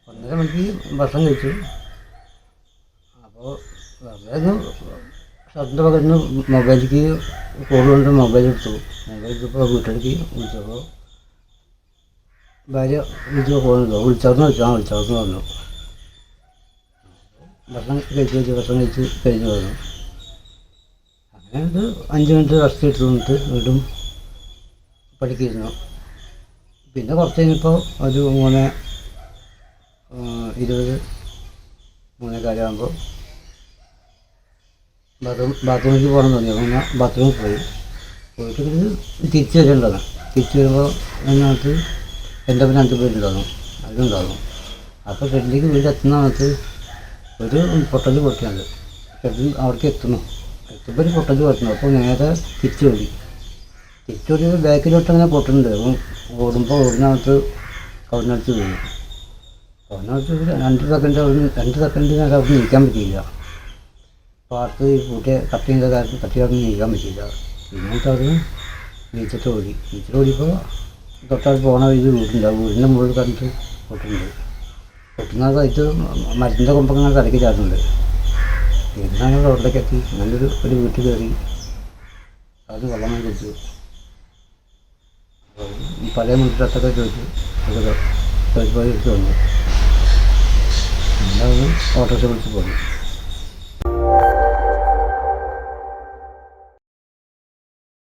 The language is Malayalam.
1:30 മണിക്ക് ഭക്ഷണം കഴിച്ചു. അപ്പോൾ വെറുതെ ശബ്ദം പകർന്ന് മൊബൈലിലേക്ക് കോൾ കൊണ്ട് മൊബൈൽ എടുത്തു. മൊബൈൽ എടുത്തപ്പോൾ വീട്ടിലേക്ക് വിളിച്ചപ്പോൾ ഭാര്യ വിളിച്ചോന്ന് പറഞ്ഞു. ഭക്ഷണം കഴിച്ച് കഴിഞ്ഞ് വന്നു. അങ്ങനെ ഒരു 5 മിനിറ്റ് റെസ്റ്റ് എടുത്ത് നിന്നിട്ട് വീണ്ടും പഠിക്കുന്നു. പിന്നെ കുറച്ച് കഴിഞ്ഞപ്പോൾ ഒരു 3:20 3:15 ബാത്റൂമിലേക്ക് പോകണം തോന്നി. അങ്ങനെ ബാത്റൂമിൽ പോയിട്ട് തിരിച്ച് വരേണ്ടതാണ്. തിരിച്ച് വരുമ്പോൾ അതിനകത്ത് എൻ്റെ പിന്നെ 5 പേരുണ്ടാകും, അതിലുണ്ടാകും. അപ്പോൾ ഷെഡിലേക്ക് വീട് എത്തുന്ന സമയത്ത് ഒരു പൊട്ടൽ പൊട്ടിയാണ്. ഷെഡിൽ അവിടേക്ക് എത്തുമ്പോൾ ഒരു പൊട്ടൽ പൊട്ടുന്നു. അപ്പോൾ നേരെ തിരിച്ചോടി ബാക്കിലോട്ട് അങ്ങനെ പൊട്ടുന്നുണ്ട്. ഓടുമ്പോൾ ഓടിനകത്ത് കവറിനടുത്ത് വീണു. കവറിനടുത്ത് 2 സെക്കൻഡിനകം അവിടെ നീക്കാൻ പറ്റിയില്ല. പാർത്ത് കൂട്ടിയ കട്ടിയുടെ കാര്യം കട്ടിയൊന്നും നീക്കാൻ പറ്റിയില്ല. പിന്നീട്ട് അവിടെ നീച്ചിട്ട് ഓടിയപ്പോൾ തൊട്ടടുത്ത് പോകണ വഴി വീടിൻ്റെ മുകളിൽ കണ്ടിട്ട് പൊട്ടുന്നുണ്ട്. പൊട്ടുന്ന കഴിച്ച് മരത്തിൻ്റെ കൊമ്പൊക്കെ അങ്ങനെ തലയ്ക്ക് ചാടുന്നുണ്ട്. പിന്നെ റോഡിലേക്ക് എത്തി. നല്ലൊരു വീട്ടിൽ കയറി അത് വെള്ളം കുടിച്ചു. പഴയ മുറ്റത്തൊക്കെ ചോദിച്ചു ചോദിച്ചപ്പോൾ എടുത്ത് വന്നു. എല്ലാവരും ഓട്ടോറിക്ഷ വിളിച്ച് പോയി.